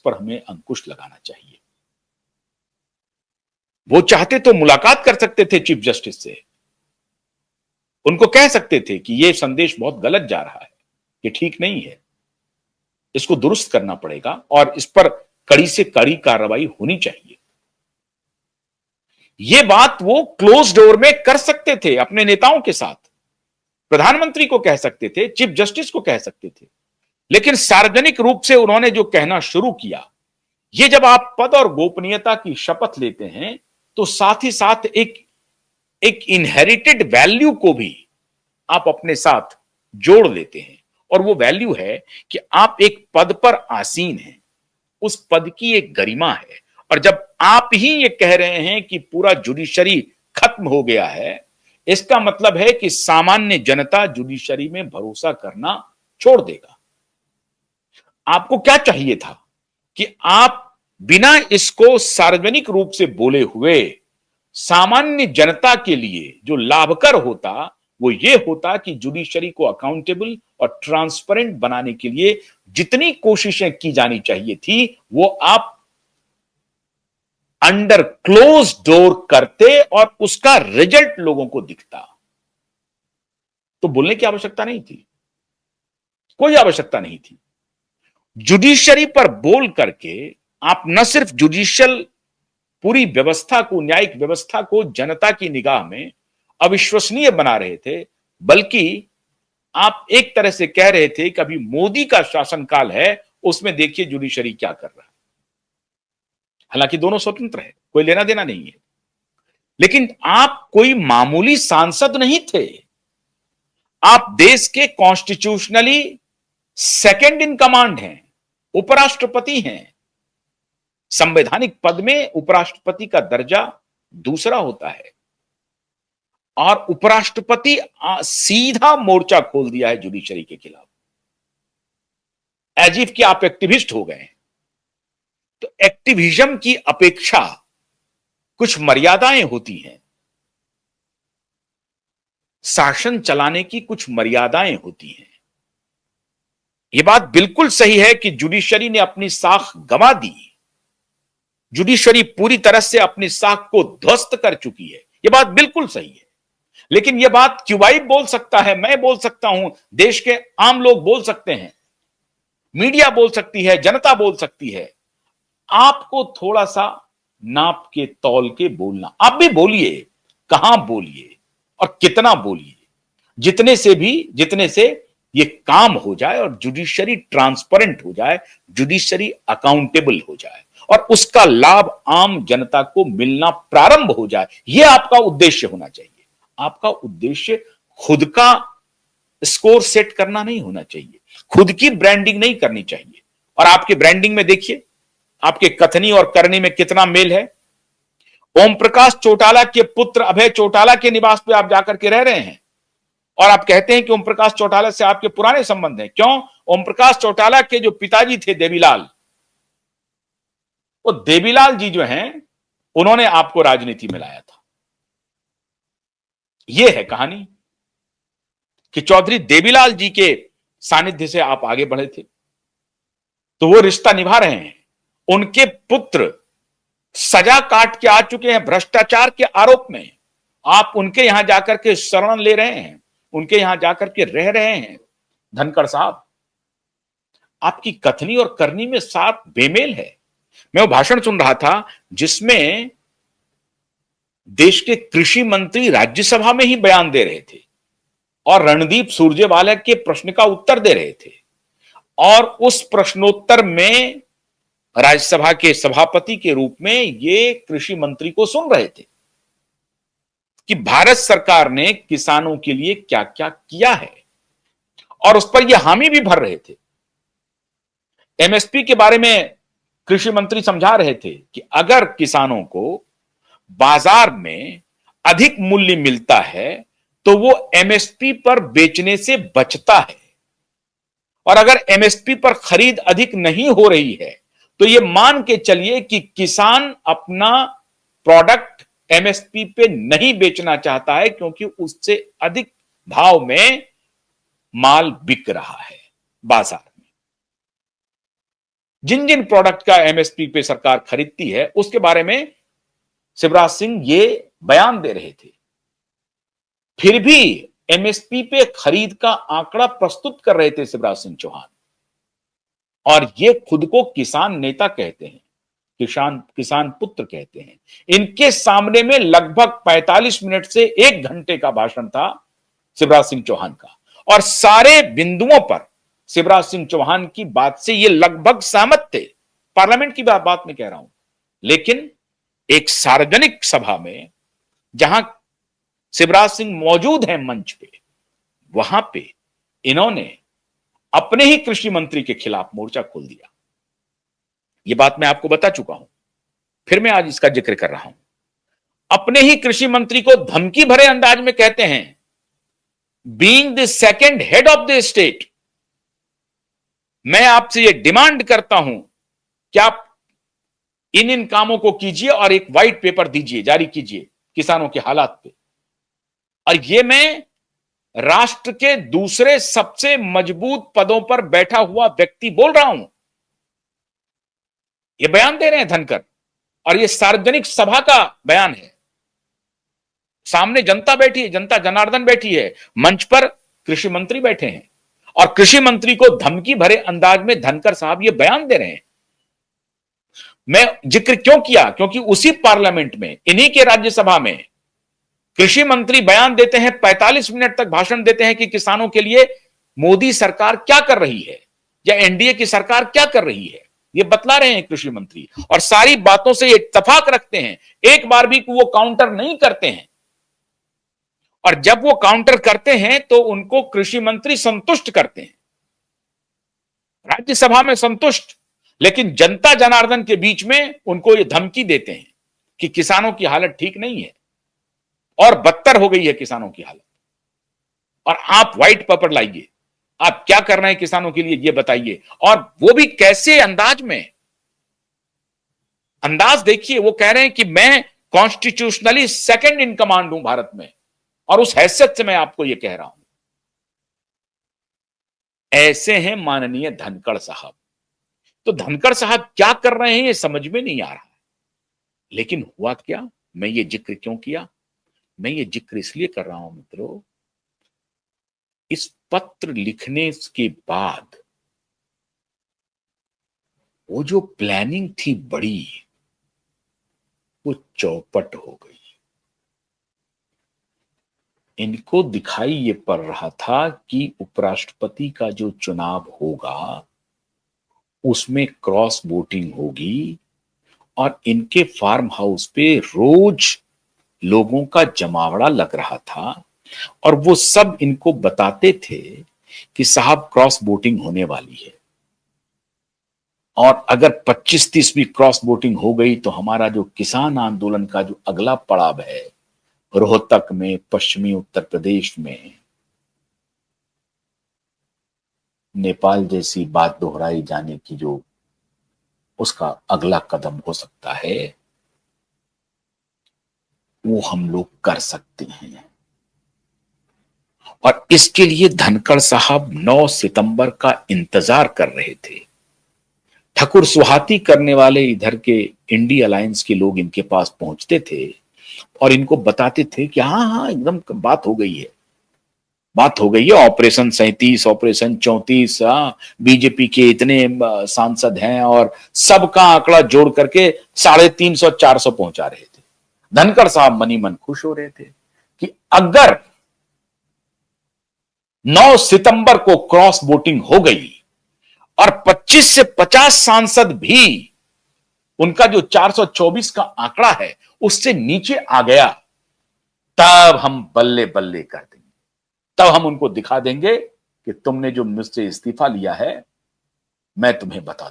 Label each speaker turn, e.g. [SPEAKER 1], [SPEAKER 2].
[SPEAKER 1] पर हमें अंकुश लगाना चाहिए। वो चाहते तो मुलाकात कर सकते थे चीफ जस्टिस से, उनको कह सकते थे कि ये संदेश बहुत गलत जा रहा है, ये ठीक नहीं है, इसको दुरुस्त करना पड़ेगा और इस पर कड़ी से कड़ी कार्रवाई होनी चाहिए। ये बात वो क्लोज डोर में कर सकते थे अपने नेताओं के साथ, प्रधानमंत्री को कह सकते थे, चीफ जस्टिस को कह सकते थे, लेकिन सार्वजनिक रूप से उन्होंने जो कहना शुरू किया, ये जब आप पद और गोपनीयता की शपथ लेते हैं तो साथ ही साथ एक इनहेरिटेड वैल्यू को भी आप अपने साथ जोड़ लेते हैं, और वो वैल्यू है कि आप एक पद पर आसीन हैं, उस पद की एक गरिमा है। और जब आप ही ये कह रहे हैं कि पूरा जुडिशरी खत्म हो गया है, इसका मतलब है कि सामान्य जनता जुडिशरी में भरोसा करना छोड़ देगा। आपको क्या चाहिए था कि आप बिना इसको सार्वजनिक रूप से बोले हुए सामान्य जनता के लिए जो लाभकर होता वो ये होता कि जुडिशरी को अकाउंटेबल और ट्रांसपेरेंट बनाने के लिए जितनी कोशिशें की जानी चाहिए थी वो आप अंडर क्लोज डोर करते और उसका रिजल्ट लोगों को दिखता। तो बोलने की आवश्यकता नहीं थी, कोई आवश्यकता नहीं थी। जुडिशरी पर बोल करके आप न सिर्फ जुडिशियल पूरी व्यवस्था को, न्यायिक व्यवस्था को जनता की निगाह में अविश्वसनीय बना रहे थे, बल्कि आप एक तरह से कह रहे थे कि अभी मोदी का शासनकाल है, उसमें देखिए जुडिशरी क्या कर रहा है। हालांकि दोनों स्वतंत्र है, कोई लेना देना नहीं है, लेकिन आप कोई मामूली सांसद नहीं थे, आप देश के कॉन्स्टिट्यूशनली सेकंड इन कमांड हैं, उपराष्ट्रपति हैं। संवैधानिक पद में उपराष्ट्रपति का दर्जा दूसरा होता है, और उपराष्ट्रपति सीधा मोर्चा खोल दिया है जुडिशरी के खिलाफ, एज इफ कि आप एक्टिविस्ट हो गए हैं। तो एक्टिविज्म की अपेक्षा कुछ मर्यादाएं होती हैं, शासन चलाने की कुछ मर्यादाएं होती हैं। यह बात बिल्कुल सही है कि जुडिशरी ने अपनी साख गंवा दी, जुडिशरी पूरी तरह से अपनी साख को ध्वस्त कर चुकी है, यह बात बिल्कुल सही है। लेकिन यह बात क्यूबाई बोल सकता है, मैं बोल सकता हूं, देश के आम लोग बोल सकते हैं, मीडिया बोल सकती है, जनता बोल सकती है। आपको थोड़ा सा नाप के तौल के बोलना, आप भी बोलिए, कहां बोलिए और कितना बोलिए, जितने से ये काम हो जाए और जुडिशरी ट्रांसपेरेंट हो जाए, जुडिशरी अकाउंटेबल हो जाए और उसका लाभ आम जनता को मिलना प्रारंभ हो जाए। यह आपका उद्देश्य होना चाहिए। आपका उद्देश्य खुद का स्कोर सेट करना नहीं होना चाहिए, खुद की ब्रांडिंग नहीं करनी चाहिए। और आपके ब्रांडिंग में देखिए, आपके कथनी और करनी में कितना मेल है। ओम प्रकाश चौटाला के पुत्र अभय चौटाला के निवास पे आप जाकर के रह रहे हैं और आप कहते हैं कि ओम प्रकाश चौटाला से आपके पुराने संबंध हैं। क्यों? ओम प्रकाश चौटाला के जो पिताजी थे देवीलाल, वो देवीलाल जी जो हैं, उन्होंने आपको राजनीति में लाया था। यह है कहानी कि चौधरी देवीलाल जी के सानिध्य से आप आगे बढ़े थे, तो वो रिश्ता निभा रहे हैं। उनके पुत्र सजा काट के आ चुके हैं भ्रष्टाचार के आरोप में, आप उनके यहां जाकर के शरण ले रहे हैं, उनके यहां जाकर के रह रहे हैं। धनखड़ साहब, आपकी कथनी और करनी में साफ बेमेल है। मैं वो भाषण सुन रहा था जिसमें देश के कृषि मंत्री राज्यसभा में ही बयान दे रहे थे और रणदीप सुरजेवाला के प्रश्न का उत्तर दे रहे थे, और उस प्रश्नोत्तर में राज्यसभा के सभापति के रूप में ये कृषि मंत्री को सुन रहे थे कि भारत सरकार ने किसानों के लिए क्या क्या किया है, और उस पर ये हामी भी भर रहे थे। एमएसपी के बारे में कृषि मंत्री समझा रहे थे कि अगर किसानों को बाजार में अधिक मूल्य मिलता है तो वो एमएसपी पर बेचने से बचता है, और अगर एमएसपी पर खरीद अधिक नहीं हो रही है तो ये मान के चलिए कि किसान अपना प्रोडक्ट एमएसपी पे नहीं बेचना चाहता है, क्योंकि उससे अधिक भाव में माल बिक रहा है बाजार में। जिन जिन प्रोडक्ट का एमएसपी पे सरकार खरीदती है उसके बारे में शिवराज सिंह ये बयान दे रहे थे। फिर भी एमएसपी पे खरीद का आंकड़ा प्रस्तुत कर रहे थे शिवराज सिंह चौहान, और ये खुद को किसान नेता कहते हैं, किसान पुत्र कहते हैं। इनके सामने में लगभग 45 मिनट से 1 घंटे का भाषण था शिवराज सिंह चौहान का, और सारे बिंदुओं पर शिवराज सिंह चौहान की बात से ये लगभग सहमत थे। पार्लियामेंट की बात में कह रहा हूं, लेकिन एक सार्वजनिक सभा में जहां शिवराज सिंह मौजूद हैं मंच पे, वहां पे इन्होंने अपने ही कृषि मंत्री के खिलाफ मोर्चा खोल दिया। यह बात मैं आपको बता चुका हूं, फिर मैं आज इसका जिक्र कर रहा हूं। अपने ही कृषि मंत्री को धमकी भरे अंदाज में कहते हैं, being the second head of the state, मैं आपसे यह डिमांड करता हूं कि आप इन कामों को कीजिए और एक व्हाइट पेपर दीजिए, जारी कीजिए किसानों के हालात पे। और यह मैं राष्ट्र के दूसरे सबसे मजबूत पदों पर बैठा हुआ व्यक्ति बोल रहा हूं। यह बयान दे रहे हैं धनकर, और यह सार्वजनिक सभा का बयान है। सामने जनता बैठी है, जनता जनार्दन बैठी है, मंच पर कृषि मंत्री बैठे हैं, और कृषि मंत्री को धमकी भरे अंदाज में धनकर साहब यह बयान दे रहे हैं। मैं जिक्र क्यों किया? क्योंकि उसी पार्लियामेंट में, इन्हीं के राज्यसभा में कृषि मंत्री बयान देते हैं, 45 मिनट तक भाषण देते हैं कि किसानों के लिए मोदी सरकार क्या कर रही है या एनडीए की सरकार क्या कर रही है, ये बतला रहे हैं कृषि मंत्री, और सारी बातों से इत्तेफाक रखते हैं। एक बार भी वो काउंटर नहीं करते हैं, और जब वो काउंटर करते हैं तो उनको कृषि मंत्री संतुष्ट करते हैं, राज्यसभा में संतुष्ट, लेकिन जनता जनार्दन के बीच में उनको ये धमकी देते हैं कि किसानों की हालत ठीक नहीं है और बदतर हो गई है किसानों की हालत, और आप व्हाइट पेपर लाइए, आप क्या कर रहे हैं किसानों के लिए ये बताइए। और वो भी कैसे अंदाज में, अंदाज देखिए, वो कह रहे हैं कि मैं कॉन्स्टिट्यूशनली सेकंड इन कमांड हूं भारत में, और उस हैसियत से मैं आपको ये कह रहा हूं। ऐसे हैं माननीय धनखड़ साहब। तो धनखड़ साहब क्या कर रहे हैं ये समझ में नहीं आ रहा है, लेकिन हुआ क्या, मैं ये जिक्र क्यों किया? मैं ये जिक्र इसलिए कर रहा हूं मित्रों, इस पत्र लिखने के बाद वो जो प्लानिंग थी बड़ी, वो चौपट हो गई। इनको दिखाई ये पड़ रहा था कि उपराष्ट्रपति का जो चुनाव होगा उसमें क्रॉस वोटिंग होगी, और इनके फार्म हाउस पे रोज लोगों का जमावड़ा लग रहा था, और वो सब इनको बताते थे कि साहब क्रॉस वोटिंग होने वाली है, और अगर 25-30 क्रॉस वोटिंग हो गई तो हमारा जो किसान आंदोलन का जो अगला पड़ाव है रोहतक में, पश्चिमी उत्तर प्रदेश में, नेपाल जैसी बात दोहराई जाने की जो उसका अगला कदम हो सकता है, वो हम लोग कर सकते हैं। और इसके लिए धनखड़ साहब 9 सितंबर का इंतजार कर रहे थे। ठकुर सुहाती करने वाले इधर के इंडी अलायंस के लोग इनके पास पहुंचते थे और इनको बताते थे कि हाँ हाँ एकदम बात हो गई है, बात हो गई है, ऑपरेशन 37, ऑपरेशन 34, बीजेपी के इतने सांसद हैं, और सबका आंकड़ा जोड़ करके 350-400 पहुंचा रहे थे। धनखड़ साहब मनी मन खुश हो रहे थे कि अगर 9 सितंबर को क्रॉस वोटिंग हो गई और 25 से 50 सांसद भी उनका जो 424 का आंकड़ा है उससे नीचे आ गया, तब हम बल्ले बल्ले कर देंगे, तब हम उनको दिखा देंगे कि तुमने जो मुझसे इस्तीफा लिया है मैं तुम्हें बता